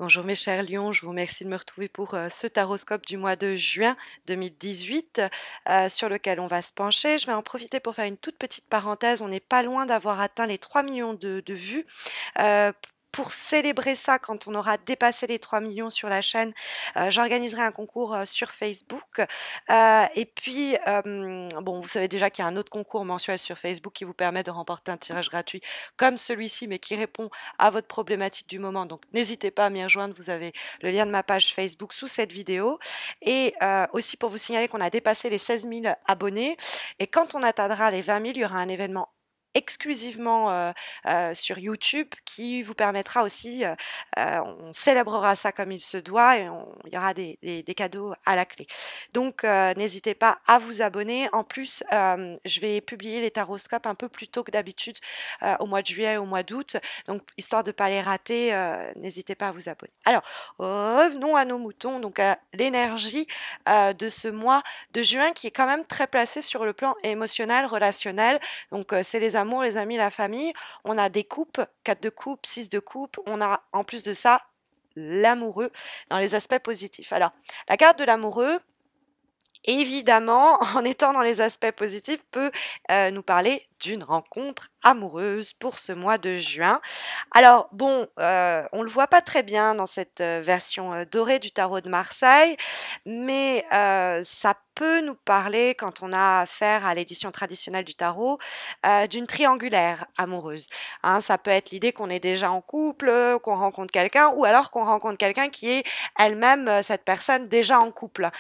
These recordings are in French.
Bonjour mes chers lions, je vous remercie de me retrouver pour ce taroscope du mois de juin 2018 sur lequel on va se pencher. Je vais en profiter pour faire une toute petite parenthèse. On n'est pas loin d'avoir atteint les 3 millions de vues. Euh, pour célébrer ça, quand on aura dépassé les 3 millions sur la chaîne, j'organiserai un concours sur Facebook. Et puis, bon, vous savez déjà qu'il y a un autre concours mensuel sur Facebook qui vous permet de remporter un tirage gratuit comme celui-ci, mais qui répond à votre problématique du moment. Donc, n'hésitez pas à m'y rejoindre. Vous avez le lien de ma page Facebook sous cette vidéo. Et aussi pour vous signaler qu'on a dépassé les 16 000 abonnés. Et quand on atteindra les 20 000, il y aura un événement exclusivement sur YouTube qui vous permettra aussi, on célébrera ça comme il se doit et il y aura des cadeaux à la clé. Donc n'hésitez pas à vous abonner. En plus, je vais publier les taroscopes un peu plus tôt que d'habitude au mois de juillet et au mois d'août. Donc histoire de ne pas les rater, n'hésitez pas à vous abonner. Alors, revenons à nos moutons, donc à l'énergie de ce mois de juin qui est quand même très placé sur le plan émotionnel, relationnel. Donc c'est les amours, les amis, la famille. On a des coupes, 4 de coupe, 6 de coupe. On a en plus de ça l'amoureux dans les aspects positifs. Alors, la carte de l'amoureux, évidemment, en étant dans les aspects positifs, peut nous parler d'une rencontre amoureuse pour ce mois de juin. Alors bon, on le voit pas très bien dans cette version dorée du tarot de Marseille, mais ça peut nous parler, quand on a affaire à l'édition traditionnelle du tarot, d'une triangulaire amoureuse. Hein, ça peut être l'idée qu'on est déjà en couple, qu'on rencontre quelqu'un, ou alors qu'on rencontre quelqu'un qui est elle-même, cette personne, déjà en couple.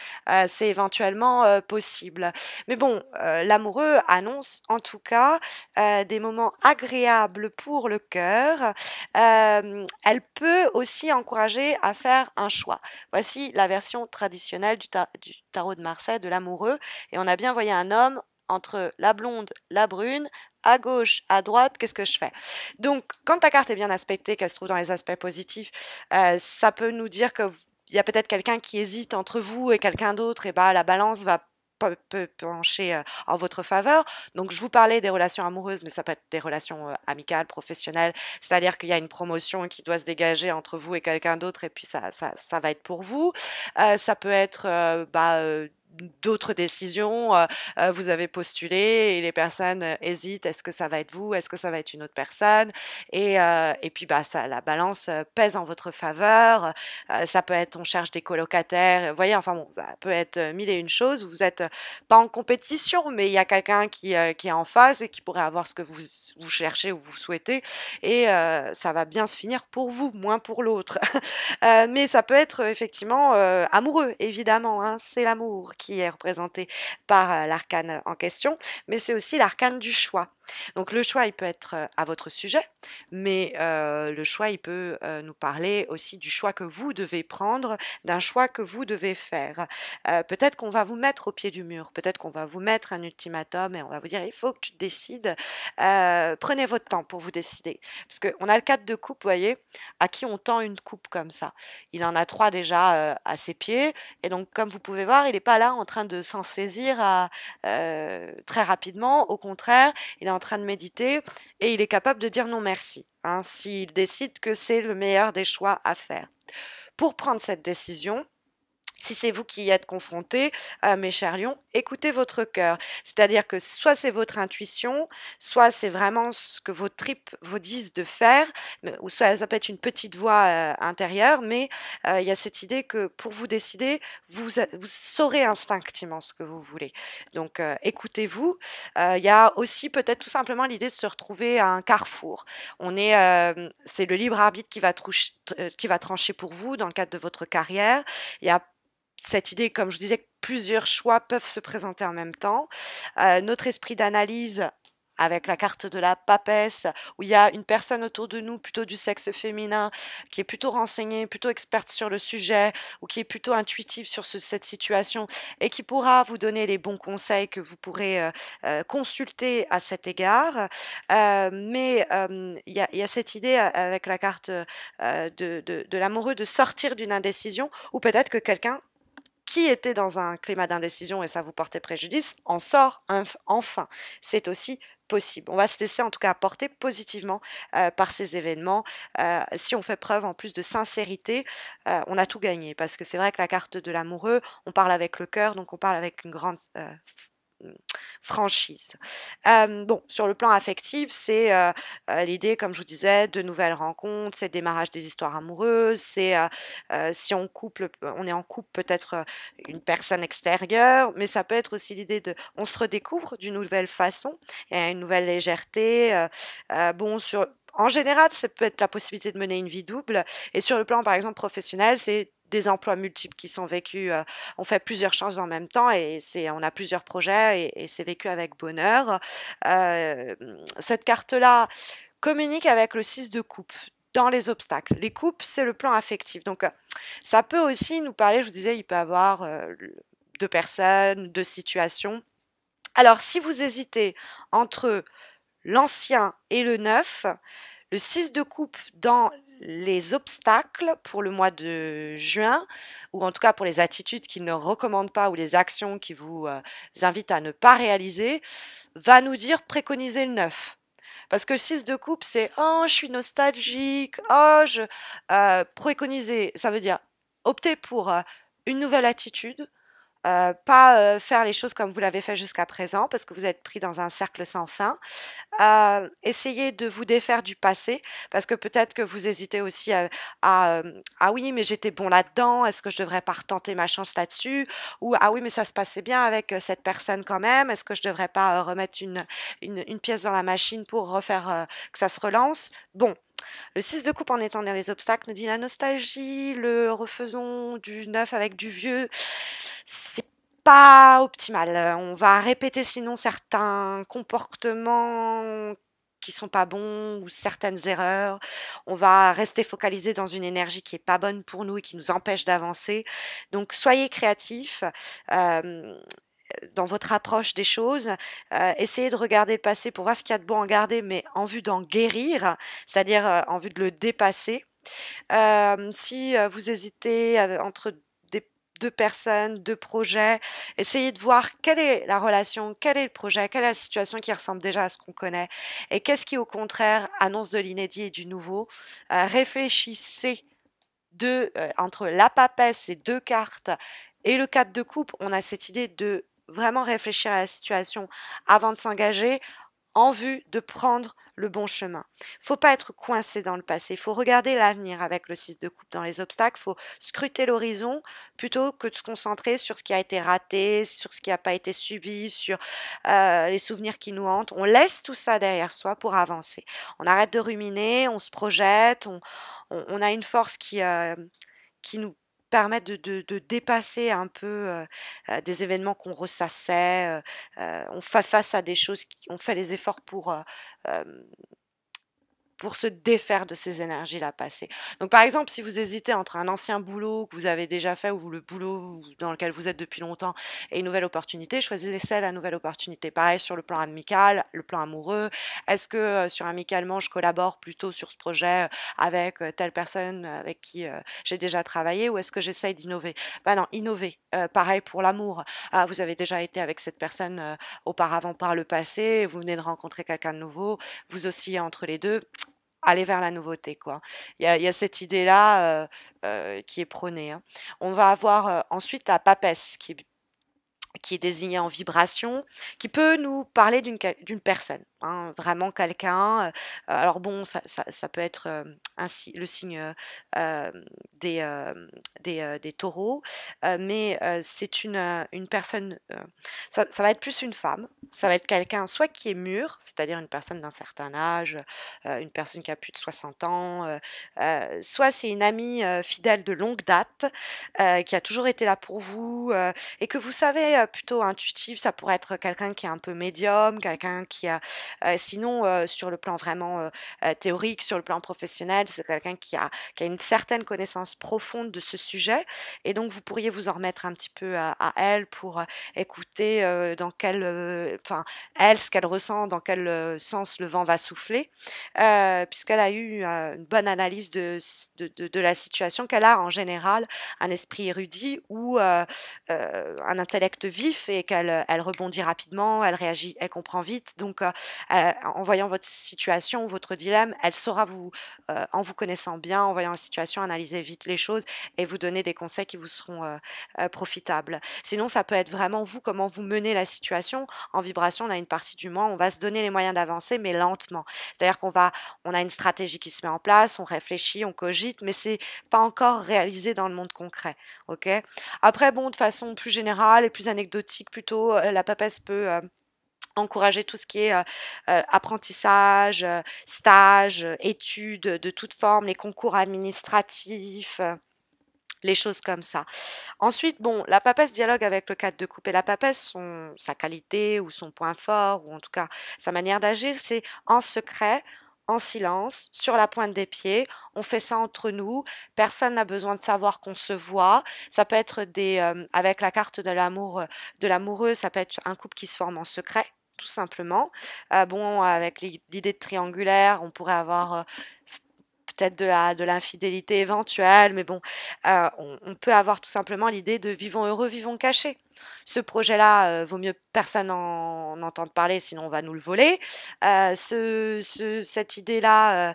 C'est éventuellement possible. Mais bon, l'amoureux annonce en tout cas des moments agréables pour le cœur. Elle peut aussi encourager à faire un choix. Voici la version traditionnelle du tarot de Marseille, de l'amoureux. Et on a bien voyé un homme entre la blonde, la brune, à gauche, à droite, qu'est-ce que je fais? Donc, quand la carte est bien aspectée, qu'elle se trouve dans les aspects positifs, ça peut nous dire que il y a peut-être quelqu'un qui hésite entre vous et quelqu'un d'autre, et bah la balance va peut pencher en votre faveur. Donc, je vous parlais des relations amoureuses, mais ça peut être des relations amicales, professionnelles, c'est-à-dire qu'il y a une promotion qui doit se dégager entre vous et quelqu'un d'autre, et puis ça va être pour vous. Ça peut être d'autres décisions, vous avez postulé et les personnes hésitent, est-ce que ça va être vous, est-ce que ça va être une autre personne, et puis bah ça, la balance pèse en votre faveur. Ça peut être on cherche des colocataires, vous voyez, enfin bon, ça peut être mille et une choses. Vous êtes pas en compétition, mais il y a quelqu'un qui est en face et qui pourrait avoir ce que vous cherchez ou vous souhaitez, et ça va bien se finir pour vous, moins pour l'autre. Mais ça peut être effectivement amoureux, évidemment, hein, c'est l'amour qui est représenté par l'arcane en question, mais c'est aussi l'arcane du choix. Donc le choix, il peut être à votre sujet, mais le choix, il peut nous parler aussi du choix que vous devez prendre, d'un choix que vous devez faire. Peut-être qu'on va vous mettre au pied du mur, peut-être qu'on va vous mettre un ultimatum et on va vous dire, il faut que tu te décides. Prenez votre temps pour vous décider. Parce qu'on a le 4 de coupe, vous voyez, à qui on tend une coupe comme ça. Il en a 3 déjà à ses pieds, et donc comme vous pouvez voir, il n'est pas là en train de s'en saisir très rapidement. Au contraire, il est en train de méditer et il est capable de dire non merci, hein, s'il décide que c'est le meilleur des choix à faire. Pour prendre cette décision, si c'est vous qui y êtes confrontés, mes chers lions, écoutez votre cœur. C'est-à-dire que soit c'est votre intuition, soit c'est vraiment ce que vos tripes vous disent de faire, ou soit ça peut être une petite voix intérieure, mais il y a cette idée que pour vous décider, vous saurez instinctivement ce que vous voulez. Donc écoutez-vous. Il y a aussi peut-être tout simplement l'idée de se retrouver à un carrefour. C'est le libre arbitre qui va trancher pour vous dans le cadre de votre carrière. Il y a cette idée, comme je disais, que plusieurs choix peuvent se présenter en même temps. Notre esprit d'analyse, avec la carte de la papesse, où il y a une personne autour de nous, plutôt du sexe féminin, qui est plutôt renseignée, plutôt experte sur le sujet, ou qui est plutôt intuitive sur cette situation, et qui pourra vous donner les bons conseils que vous pourrez consulter à cet égard. Mais il y a cette idée avec la carte de l'amoureux de sortir d'une indécision, ou peut-être que quelqu'un qui était dans un climat d'indécision et ça vous portait préjudice, en sort enfin. C'est aussi possible. On va se laisser en tout cas porter positivement par ces événements. Si on fait preuve en plus de sincérité, on a tout gagné parce que c'est vrai que la carte de l'amoureux, on parle avec le cœur, donc on parle avec une grande franchise. Bon, sur le plan affectif, c'est l'idée, comme je vous disais, de nouvelles rencontres, c'est le démarrage des histoires amoureuses, c'est si on est en couple, peut-être une personne extérieure, mais ça peut être aussi l'idée de, on se redécouvre d'une nouvelle façon, il y a une nouvelle légèreté. Bon, en général, ça peut être la possibilité de mener une vie double. Et sur le plan, par exemple, professionnel, c'est des emplois multiples qui sont vécus. On fait plusieurs choses en même temps et on a plusieurs projets et c'est vécu avec bonheur. Euh, Cette carte-là communique avec le 6 de coupe dans les obstacles. Les coupes, c'est le plan affectif. Donc, ça peut aussi nous parler, je vous disais, il peut y avoir deux personnes, deux situations. Alors, si vous hésitez entre l'ancien et le neuf, le 6 de coupe dans les obstacles pour le mois de juin, ou en tout cas pour les attitudes qu'il ne recommande pas ou les actions qui vous invitent à ne pas réaliser, va nous dire préconiser le 9. Parce que le 6 de coupe, c'est oh, je suis nostalgique, oh, préconiser, ça veut dire opter pour une nouvelle attitude, pas faire les choses comme vous l'avez fait jusqu'à présent parce que vous êtes pris dans un cercle sans fin. Essayez de vous défaire du passé parce que peut-être que vous hésitez aussi ah oui, mais j'étais bon là-dedans, est-ce que je devrais pas retenter ma chance là-dessus? Ou ah oui, mais ça se passait bien avec cette personne quand même, est-ce que je devrais pas remettre une pièce dans la machine pour refaire que ça se relance? Bon, le 6 de coupe en étant dans les obstacles nous dit la nostalgie, le refaisons du neuf avec du vieux, c'est pas optimal. On va répéter sinon certains comportements qui sont pas bons ou certaines erreurs. On va rester focalisé dans une énergie qui est pas bonne pour nous et qui nous empêche d'avancer. Donc soyez créatifs. euh, dans votre approche des choses, essayez de regarder le passé pour voir ce qu'il y a de bon à garder, mais en vue d'en guérir, c'est-à-dire en vue de le dépasser. Si vous hésitez entre deux personnes, deux projets, essayez de voir quelle est la relation, quel est le projet, quelle est la situation qui ressemble déjà à ce qu'on connaît et qu'est-ce qui au contraire annonce de l'inédit et du nouveau. Réfléchissez entre la papesse, ces deux cartes, et le 4 de coupe, on a cette idée de vraiment réfléchir à la situation avant de s'engager en vue de prendre le bon chemin. Faut pas être coincé dans le passé, il faut regarder l'avenir avec le 6 de coupe dans les obstacles, il faut scruter l'horizon plutôt que de se concentrer sur ce qui a été raté, sur ce qui n'a pas été suivi, sur les souvenirs qui nous hantent. On laisse tout ça derrière soi pour avancer. On arrête de ruminer, on se projette, on a une force qui nous permettent de dépasser un peu des événements qu'on ressassait. On fait face à des choses, on fait les efforts euh, pour se défaire de ces énergies-là passées. Donc, par exemple, si vous hésitez entre un ancien boulot que vous avez déjà fait ou le boulot dans lequel vous êtes depuis longtemps et une nouvelle opportunité, choisissez la nouvelle opportunité. Pareil sur le plan amical, le plan amoureux. Est-ce que sur amicalement, je collabore plutôt sur ce projet avec telle personne avec qui j'ai déjà travaillé ou est-ce que j'essaye d'innover? Ben non, innover. Pareil pour l'amour. Ah, vous avez déjà été avec cette personne auparavant par le passé, vous venez de rencontrer quelqu'un de nouveau, vous oscillez entre les deux, aller vers la nouveauté, quoi. Il y a cette idée-là qui est prônée, hein. On va avoir ensuite la papesse qui est désignée en vibration, qui peut nous parler d'une personne, hein, vraiment quelqu'un. Alors bon, ça peut être le signe euh, des, euh, des taureaux, mais c'est une personne, ça va être plus une femme, ça va être quelqu'un soit qui est mûr, c'est-à-dire une personne d'un certain âge, une personne qui a plus de 60 ans, soit c'est une amie fidèle de longue date, qui a toujours été là pour vous, et que vous savez, plutôt intuitif, ça pourrait être quelqu'un qui est un peu médium, quelqu'un qui a sinon, sur le plan vraiment, théorique, sur le plan professionnel, c'est quelqu'un qui a une certaine connaissance profonde de ce sujet et donc vous pourriez vous en remettre un petit peu à elle pour, écouter, dans quel, enfin, elle, ce qu'elle ressent, dans quel, sens le vent va souffler, puisqu'elle a eu, une bonne analyse de la situation, qu'elle a en général un esprit érudit ou, un intellect vif et qu'elle rebondit rapidement, elle réagit, elle comprend vite. Donc, en voyant votre situation, votre dilemme, elle saura en vous connaissant bien, en voyant la situation, analyser vite les choses et vous donner des conseils qui vous seront profitables. Sinon, ça peut être vraiment vous, comment vous menez la situation. En vibration, on a une partie du moi, on va se donner les moyens d'avancer, mais lentement. C'est-à-dire on a une stratégie qui se met en place, on réfléchit, on cogite, mais c'est pas encore réalisé dans le monde concret. Ok. Après, bon, de façon plus générale et plus anecdotique, plutôt, la papesse peut encourager tout ce qui est apprentissage, stage, études de toute forme, les concours administratifs. Les choses comme ça. Ensuite, bon, la papesse dialogue avec le 4 de coupe et la papesse, sa qualité ou son point fort, ou en tout cas sa manière d'agir, c'est en secret, en silence, sur la pointe des pieds. On fait ça entre nous. Personne n'a besoin de savoir qu'on se voit. Ça peut être avec la carte de l'amour, de l'amoureux, ça peut être un couple qui se forme en secret, tout simplement. Bon, avec l'idée de triangulaire, on pourrait avoir peut-être de l'infidélité éventuelle, mais bon, on peut avoir tout simplement l'idée de vivons heureux, vivons cachés. Ce projet-là, vaut mieux personne en entende parler, sinon on va nous le voler. Cette idée-là,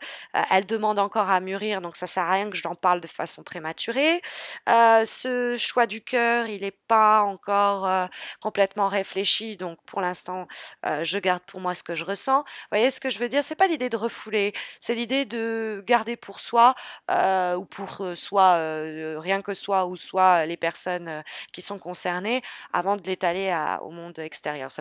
elle demande encore à mûrir, donc ça sert à rien que je l'en parle de façon prématurée. Ce choix du cœur, il n'est pas encore complètement réfléchi, donc pour l'instant, je garde pour moi ce que je ressens. Vous voyez ce que je veux dire? C'est pas l'idée de refouler, c'est l'idée de garder pour soi, ou pour soit rien que soi ou soit les personnes qui sont concernées, avant de l'étaler au monde extérieur.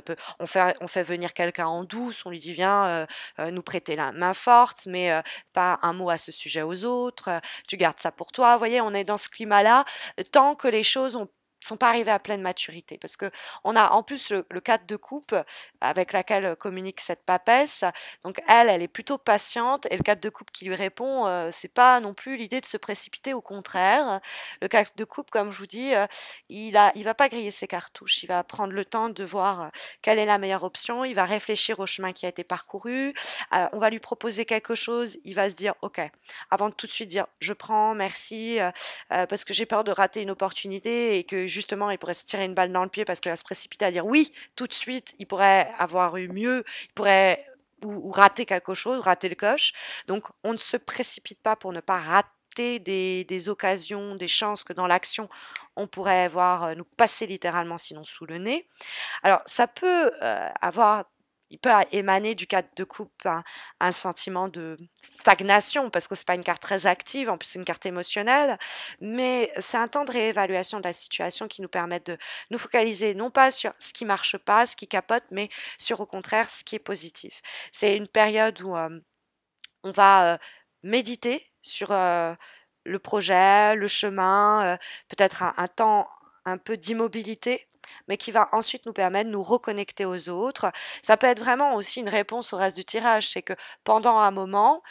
On fait venir quelqu'un en douce, on lui dit viens nous prêter la main forte, mais pas un mot à ce sujet aux autres. Tu gardes ça pour toi. Vous voyez, on est dans ce climat-là tant que les choses sont pas arrivées à pleine maturité. Parce que on a en plus le 4 de coupe avec laquelle communique cette papesse. Donc elle est plutôt patiente et le 4 de coupe qui lui répond, c'est pas non plus l'idée de se précipiter, au contraire. Le 4 de coupe, comme je vous dis, il va pas griller ses cartouches. Il va prendre le temps de voir quelle est la meilleure option. Il va réfléchir au chemin qui a été parcouru. On va lui proposer quelque chose. Il va se dire, ok, avant de tout de suite dire, je prends, merci, parce que j'ai peur de rater une opportunité et que justement, il pourrait se tirer une balle dans le pied parce qu'il va se précipiter à dire oui, tout de suite, il pourrait avoir eu mieux, il pourrait ou rater quelque chose, rater le coche. Donc, on ne se précipite pas pour ne pas rater des occasions, des chances que dans l'action, on pourrait voir nous passer littéralement sinon sous le nez. Alors, ça peut il peut émaner du 4 de coupe un sentiment de stagnation, parce que c'est pas une carte très active, en plus c'est une carte émotionnelle, mais c'est un temps de réévaluation de la situation qui nous permet de nous focaliser non pas sur ce qui marche pas, ce qui capote, mais sur au contraire ce qui est positif. C'est une période où on va méditer sur le projet, le chemin, peut-être un temps un peu d'immobilité, mais qui va ensuite nous permettre de nous reconnecter aux autres. Ça peut être vraiment aussi une réponse au reste du tirage, c'est que pendant un moment,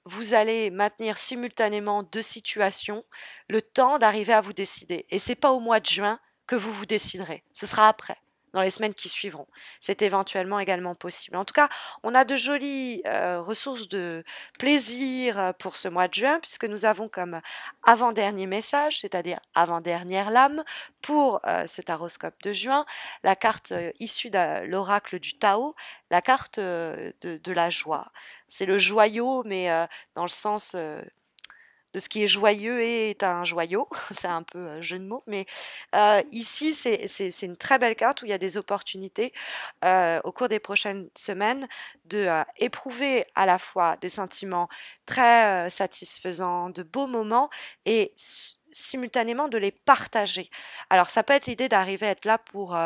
vous allez maintenir simultanément deux situations, le temps d'arriver à vous décider. Et c'est pas au mois de juin que vous vous déciderez, ce sera après, dans les semaines qui suivront. C'est éventuellement également possible. En tout cas, on a de jolies ressources de plaisir pour ce mois de juin, puisque nous avons comme avant-dernier message, c'est-à-dire avant-dernière lame, pour ce taroscope de juin, la carte issue de l'oracle du Tao, la carte de la joie. C'est le joyau, mais dans le sens de ce qui est joyeux et est un joyau. C'est un peu jeu de mots, mais ici, c'est une très belle carte où il y a des opportunités au cours des prochaines semaines de éprouver à la fois des sentiments très satisfaisants, de beaux moments et simultanément de les partager. Alors, ça peut être l'idée d'arriver à être là pour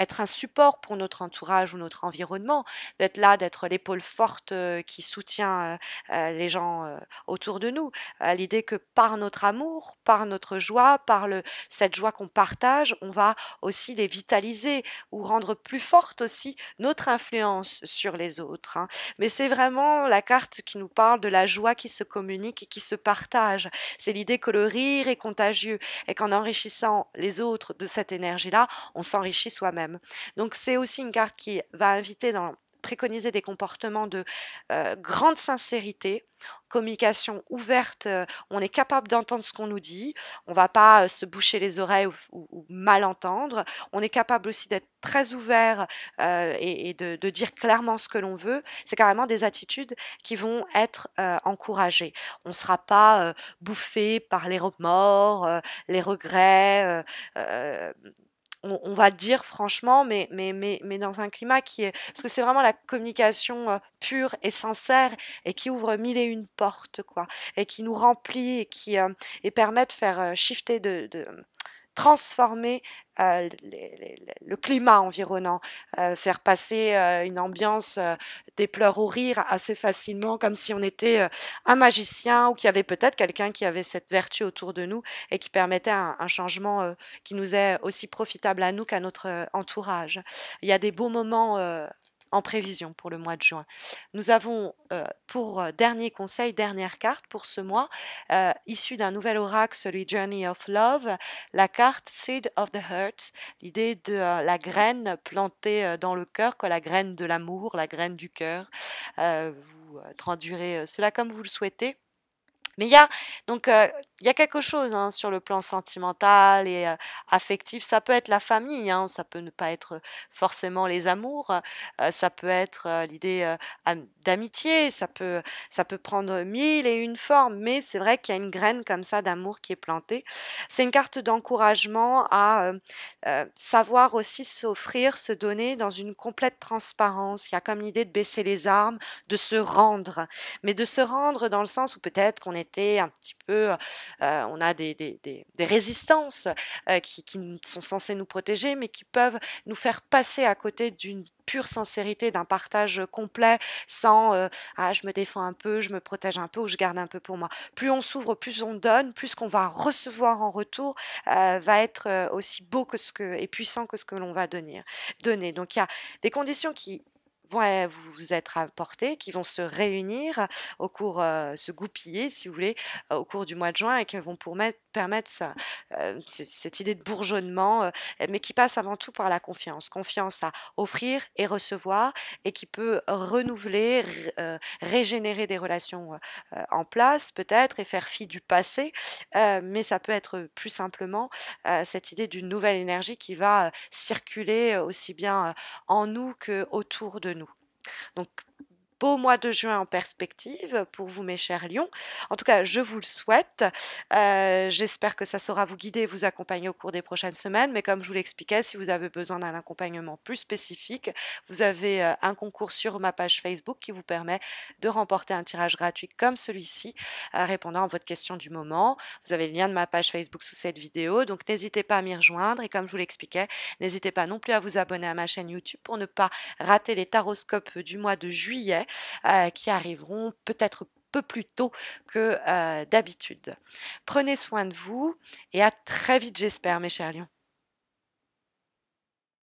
être un support pour notre entourage ou notre environnement, d'être là, d'être l'épaule forte qui soutient les gens autour de nous. L'idée que par notre amour, par notre joie, cette joie qu'on partage, on va aussi les vitaliser ou rendre plus forte aussi notre influence sur les autres, hein. Mais c'est vraiment la carte qui nous parle de la joie qui se communique et qui se partage. C'est l'idée que le rire est contagieux et qu'en enrichissant les autres de cette énergie-là, on s'enrichit soi-même. Donc c'est aussi une carte qui va inviter préconiser des comportements de grande sincérité, communication ouverte, on est capable d'entendre ce qu'on nous dit, on va pas se boucher les oreilles ou mal entendre. On est capable aussi d'être très ouvert et de dire clairement ce que l'on veut. C'est carrément des attitudes qui vont être encouragées. On ne sera pas bouffé par les remords, les regrets. On va le dire franchement, mais dans un climat qui est... Parce que c'est vraiment la communication pure et sincère et qui ouvre mille et une portes, quoi, et qui nous remplit et qui et permet de faire shifter, de transformer le climat environnant, faire passer une ambiance des pleurs au rire assez facilement, comme si on était un magicien ou qu'il y avait peut-être quelqu'un qui avait cette vertu autour de nous et qui permettait un changement qui nous est aussi profitable à nous qu'à notre entourage. Il y a des beaux moments en prévision pour le mois de juin. Nous avons pour dernier conseil, dernière carte pour ce mois, issue d'un nouvel oracle, celui Journey of Love, la carte Seed of the Heart, l'idée de la graine plantée dans le cœur, quoi, la graine de l'amour, la graine du cœur. Vous traduirez cela comme vous le souhaitez. Mais il y a quelque chose hein, sur le plan sentimental et affectif. Ça peut être la famille, hein, ça peut ne pas être forcément les amours, ça peut être l'idée d'amitié, ça peut prendre mille et une formes, mais c'est vrai qu'il y a une graine comme ça d'amour qui est plantée. C'est une carte d'encouragement à savoir aussi s'offrir, se donner dans une complète transparence. Il y a comme l'idée de baisser les armes, de se rendre, mais de se rendre dans le sens où peut-être qu'on était un petit peu, on a des résistances qui sont censées nous protéger, mais qui peuvent nous faire passer à côté d'une pure sincérité, d'un partage complet, sans ah je me défends un peu, je me protège un peu ou je garde un peu pour moi. Plus on s'ouvre, plus on donne, plus ce qu'on va recevoir en retour va être aussi beau que et puissant que ce que l'on va donner. Donc il y a des conditions qui vont vous être apportées, qui vont se réunir au cours, se goupiller si vous voulez, au cours du mois de juin et qui vont permettre ça, cette idée de bourgeonnement, mais qui passe avant tout par la confiance. Confiance à offrir et recevoir et qui peut renouveler, régénérer des relations en place peut-être et faire fi du passé, mais ça peut être plus simplement cette idée d'une nouvelle énergie qui va circuler aussi bien en nous que autour de nous. Donc, beau mois de juin en perspective pour vous, mes chers lions. En tout cas, je vous le souhaite. J'espère que ça saura vous guider et vous accompagner au cours des prochaines semaines. Mais comme je vous l'expliquais, si vous avez besoin d'un accompagnement plus spécifique, vous avez un concours sur ma page Facebook qui vous permet de remporter un tirage gratuit comme celui-ci, répondant à votre question du moment. Vous avez le lien de ma page Facebook sous cette vidéo, donc n'hésitez pas à m'y rejoindre. Et comme je vous l'expliquais, n'hésitez pas non plus à vous abonner à ma chaîne YouTube pour ne pas rater les taroscopes du mois de juillet qui arriveront peut-être peu plus tôt que d'habitude. Prenez soin de vous et à très vite j'espère mes chers lions.